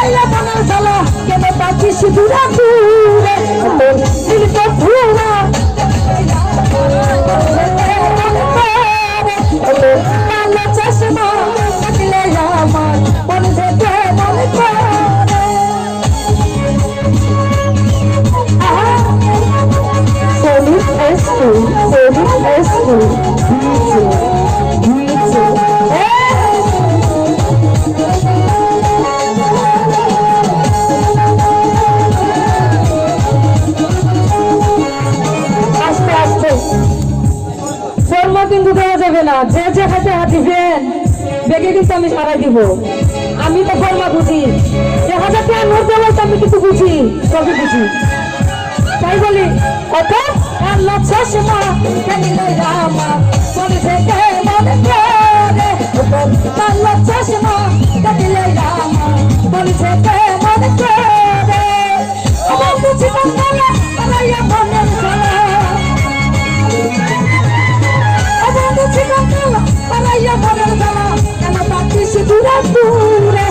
লাইলা বানার জ্বালা কেন পাখি সিঁদুরা দূরে নীল পথুরা কালো চশমা থাকলে আমার মন থেকে মনে করে Solid S2 DJ আস্তে আস্তে ফর্মা কিন্তু দেওয়া যাবে না যে যে হাতে হাত দিবেন বেগে কিন্তু আমি সারাই দিব আমি তো ফর্মা বুঝি 1000 টাকা নোট দেওয়া আমি কিন্তু বুঝি সবই বুঝি তাই বলি কত কালো চশমা কালিলে রামা মনে থেকে মনে করে কালো চশমা কালিলে রামা মনে থেকে মনে করে আমার বুঝি বাংলা পালাইয়া মনের জ্বালা আমার বুঝি বাংলা পালাইয়া মনের জ্বালা কেন পাখি সিঁদুরা দূরে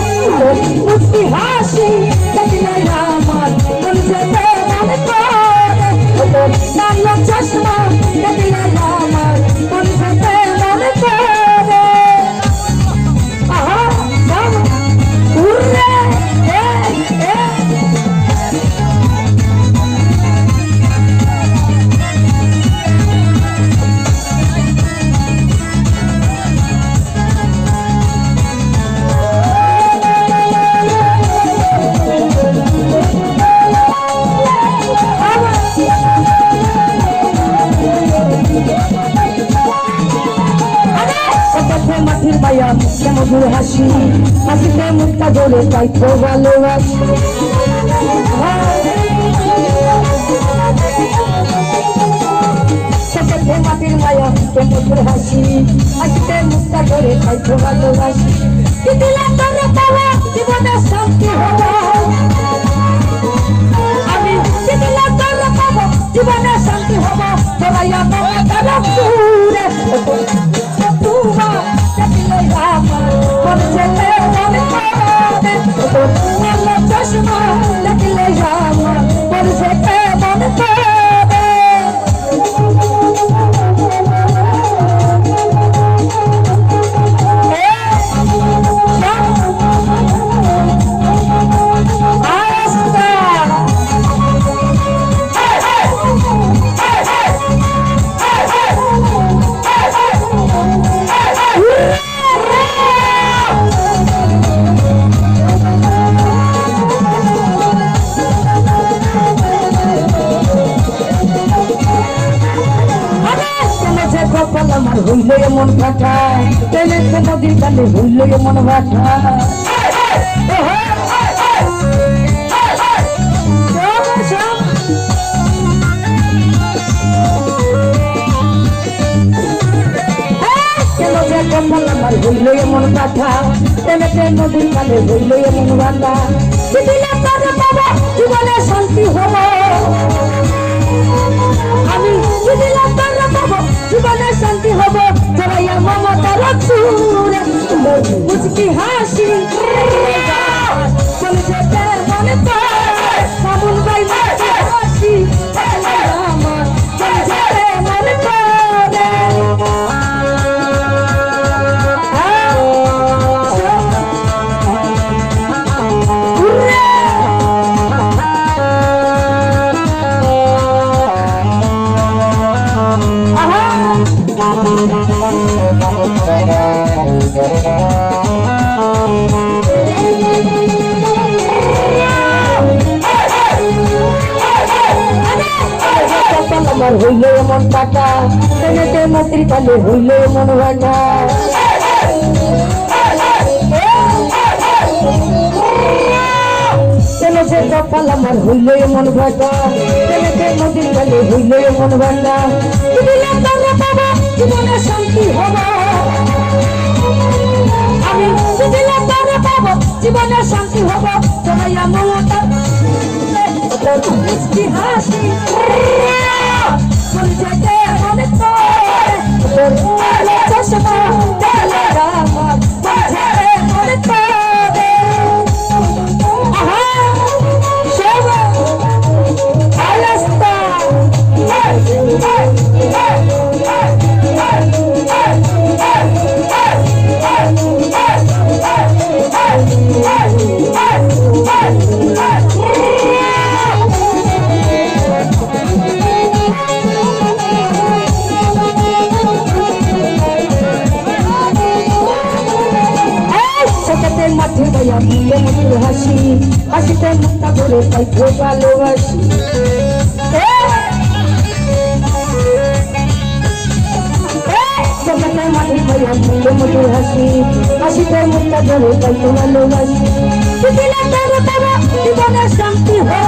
মুক্তি হাসি কালিলে রামা মনে থেকে মনে করে কালো চশমা কালিলে রামা মনে থেকে মনে করে আহা জানো উরে মাটির মায়া মধুর হাসি হাসিতে মুক্তা জলে তাই তো ভালোবাসি মাটির মায়া মধুর হাসি হাসিতে মুক্তা জলে তাই তো ভালোবাসি জীবনে শান্তি হবো আমি পাবো জীবনে শান্তি হবো তোরাইয়া চশমা লাগলে আমার পরিচয় মনে করে আমার হইল এমন কাটা তেলে নদীর কালে হইল এমন বাটা আমার হইল এমন কাঠা তেলে নদীর কালে হইল এমন বাটা জীবনে শান্তি হবো আমি জীবনে শান্তি হবো তোরাইয়া মমতার সুরে মুচকি হাসি মনে মামুন ভাই হাসি আমার মনে আমার হইল এমন কাটা তেলে মতির কালে হইল এমন ভাটা তেলে সে কপাল আমার হইল এমন ভাটা তেলে মতির কালে হইল এমন ভাটা জীবনে শান্তি হবো আমি পাবো জীবনে শান্তি হবো তোরাইয়া মমতা মিষ্টি হাসি মনে চশমা মনে মধুর হাসি হাসিতে মুক্তা করে তাই খুব ভালোবাসি জগতে মাটির মায়া মুখে মধুর হাসি হাসিতে মুক্তা করে তাই খুব ভালোবাসি দিলে তোর বাবা জীবনের শান্তি হয়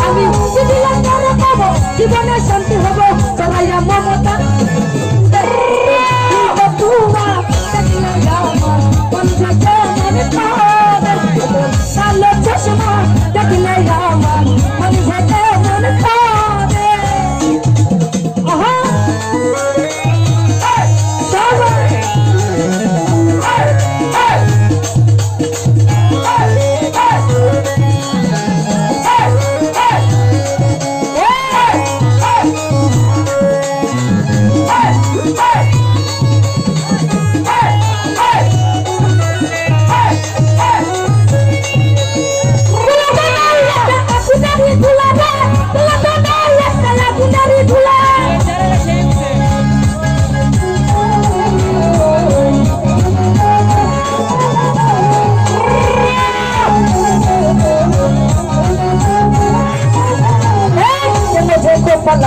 আমি দিলে তোর বাবা জীবনের শান্তি হবো চলাইয়া মমতা চশমা দেখলে আমার মন ভেটে মন খাবে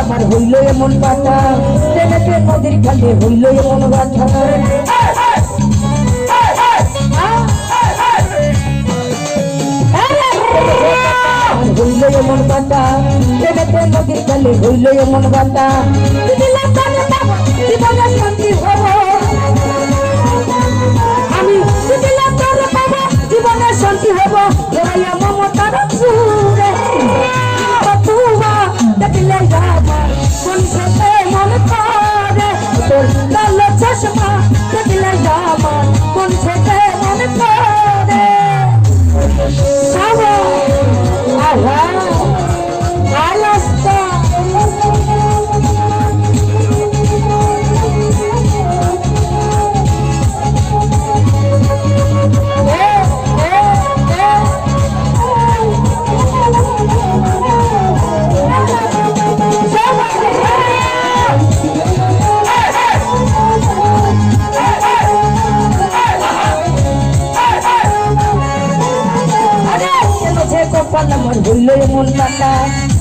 আমার হইল এমন বাটা ট্রেনেতে নদীর খালে হইল এমন বাটা হইল এমন বাটা ট্রেনেতে নদীর খালে হইল এমন বাটা জীবনের শান্তি হব আমি জীবনের শান্তি হব মমতার সুরে দেখলে আমার কোন সাথে মন করে তোর লাল চশমা দেখলে আমার কোন সাথে মন করে সাবা আহা আলাস্তা আমার হইল এমন বাটা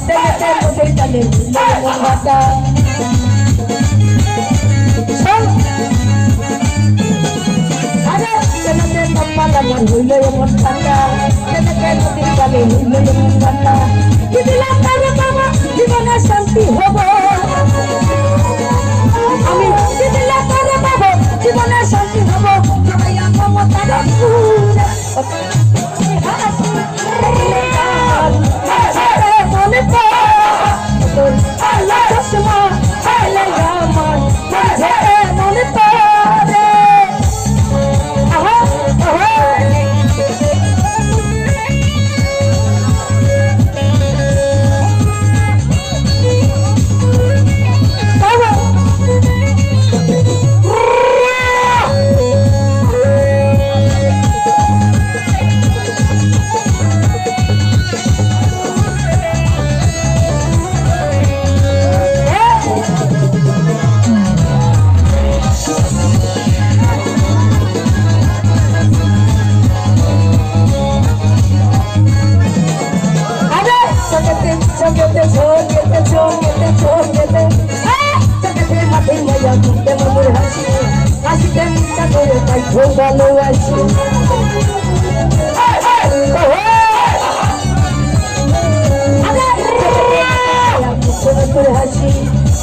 দেখতে নদীর কালে হইল এমন বাটা আমার হইল এমন বাটা দেখতে নদীর কালে হইল এমন বাটা জীবনের শান্তি হব আমি জীবনের শান্তি হব মমতার চশমা আমার মনে পড়ে হাসিতে মুক্তা করে তাই খুব ভালোবাসি হাসি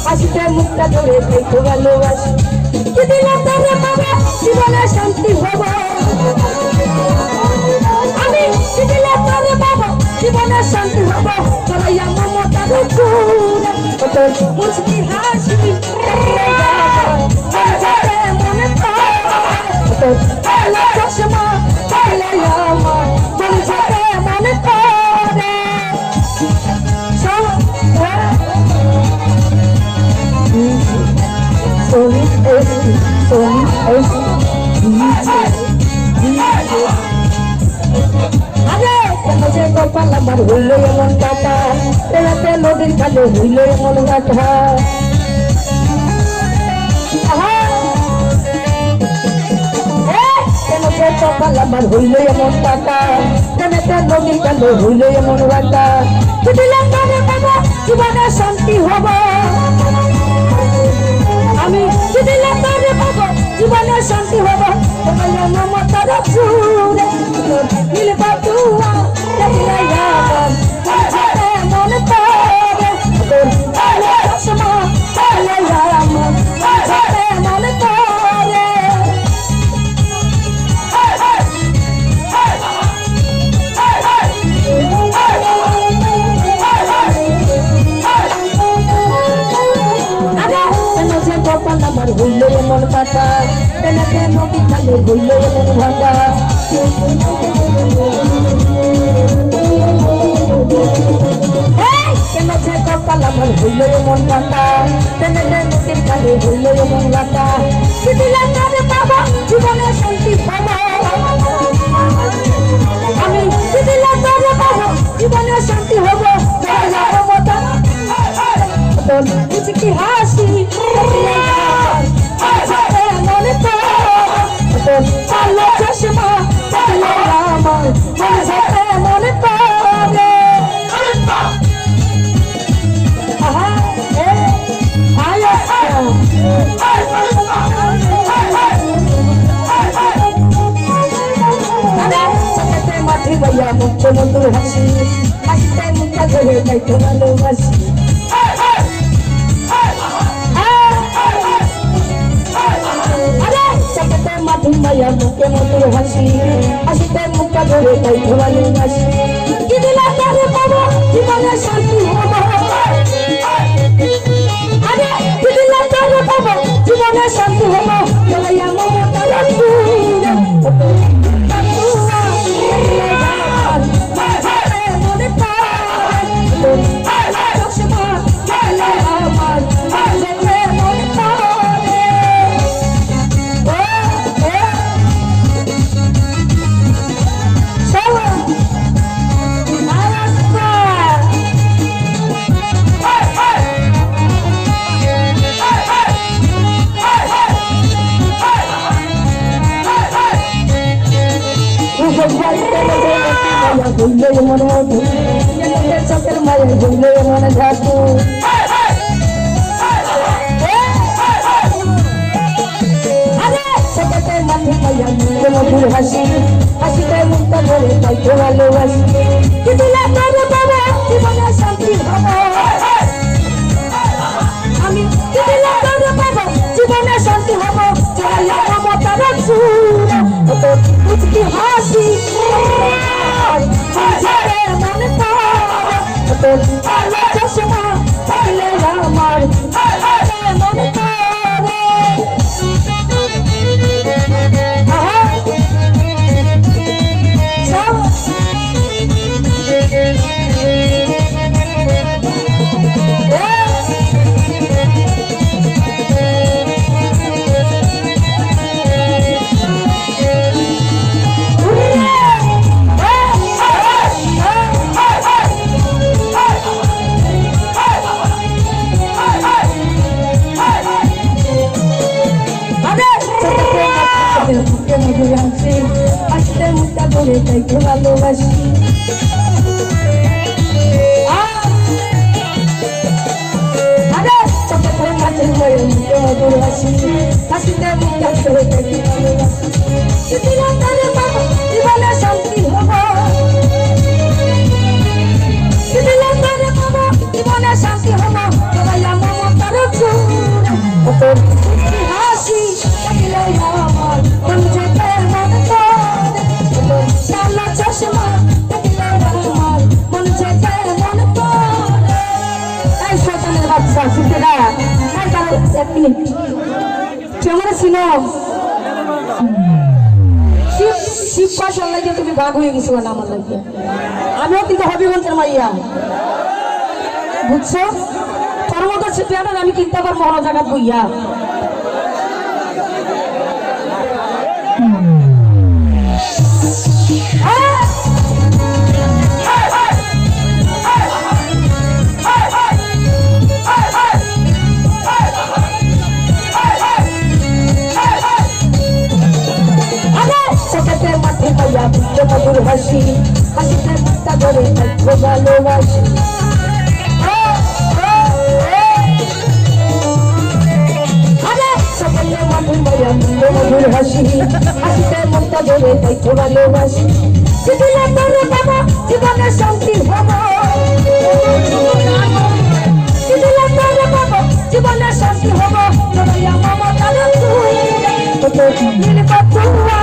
হাসিতে মুক্তা করে তাই খুব ভালোবাসি জীবনের শান্তি হব আমি জীবনের শান্তি হব চলাইয়া মমতার মুচকি হাসি মনে চশমা আমার মনে পড়ে আমার হইল এমন কাটা এলাতে নদীর খালে হইল এমন কাটা কেন যে কপাল আমার হইল এমন টাকা প্রেমেতে নদীর কালো হইল এমন বাটা দিলাম মনে বাবা জীবনে শান্তি হব আমি দিলাম মনে বাবা জীবনে শান্তি হব তোমার মমতার সুরে মিলবা তুয়া দেখলে আমার মনে পড়ে তোর আলো চশমা দেখলে আমার মনে পড়ে কপাল আমার হইল এমন কাটা প্রেমেতে নদী খালে হইল এমন ভাটা কেন যে কপাল আমার হইল এমন কাটা প্রেমেতে নদীর খালে হইল এমন ভাটা দিলাম না বাবা জীবনে শান্তি পাবো আমি দিলাম না বাবা জীবনে শান্তি হব তোর মুচকি হাসি মনে তোর কালো চশমা দেখলে আমার মনে পড়ে মাঠে ভাইয়া মুখ্য মধুর হাসি হাসিতে মুখটা ধরে যাইতে ভালোবাসি মায়া মুখে মধুর হাসি হাসিতে মুখটা ধরে তাই ধোয়ালি হাসি কি দিলাম তারে বাবা জীবনে শান্তি হব আরে কি দিলাম তারে বাবা জীবনে শান্তি হব চলাইয়া মমতার সুরে মনে পড়ে চশমা দেখলে আমার মনে পড়ে ভুললে মনে চোখের মায়ের ভুললে মনে ঝাঁকু মাঠে পাইয়া মুখে মধুর হাসি হাসিতে মুখটা ধরে তাইতে ভালোবাসি কি দিলাম তারে বাবা জীবনে শান্তি হব আমি কি দিলাম তারে বাবা জীবনে শান্তি হব চলাইয়া মমতার সুরে মুচকি হাসি মনে পড়ে আলো চশমা দেখলে আমার মনে পড়ে আসতে মুখটা ধরে তাইকে ভালোবাসি মাঝে মুখে মধুর হাসি হাসিতে মুখটা ধরে তাইকে ভালোবাসি জীবনে শান্তি হব জীবনে শান্তি হব চলাইয়া মমতার সুরে হাসি দেখলে আমার মন যেতে মনে পড়ে কালো চশমা দেখলে আমার মন যেতে মনে পড়ে এই শয়তানের বাচ্চা শুনতে না এক মিনিট কেমন ছিল শিব পাশার লাগে তুমি ভাগ হয়ে গেছো না আমার লাগে আমিও কিন্তু হবিগঞ্জের মাইয়া বুঝছো তোর মতো পেয়ারা আমি কিনতে পারবো অন্য জায়গা বইয়া মিষ্টি মধুর হাসি হাসিতে মুক্তা ধরে থাকবো ভালোবাসি সকলে মধুর মায়া মিষ্টি মধুর হাসি হাসিতে মুক্তা ধরে থাকবো ভালোবাসি জীবনে তোর বাবা জীবনে শান্তি হবো জীবনে তোর বাবা জীবনে শান্তি হবো তোর মামা তারা তুই নীল পাতুয়া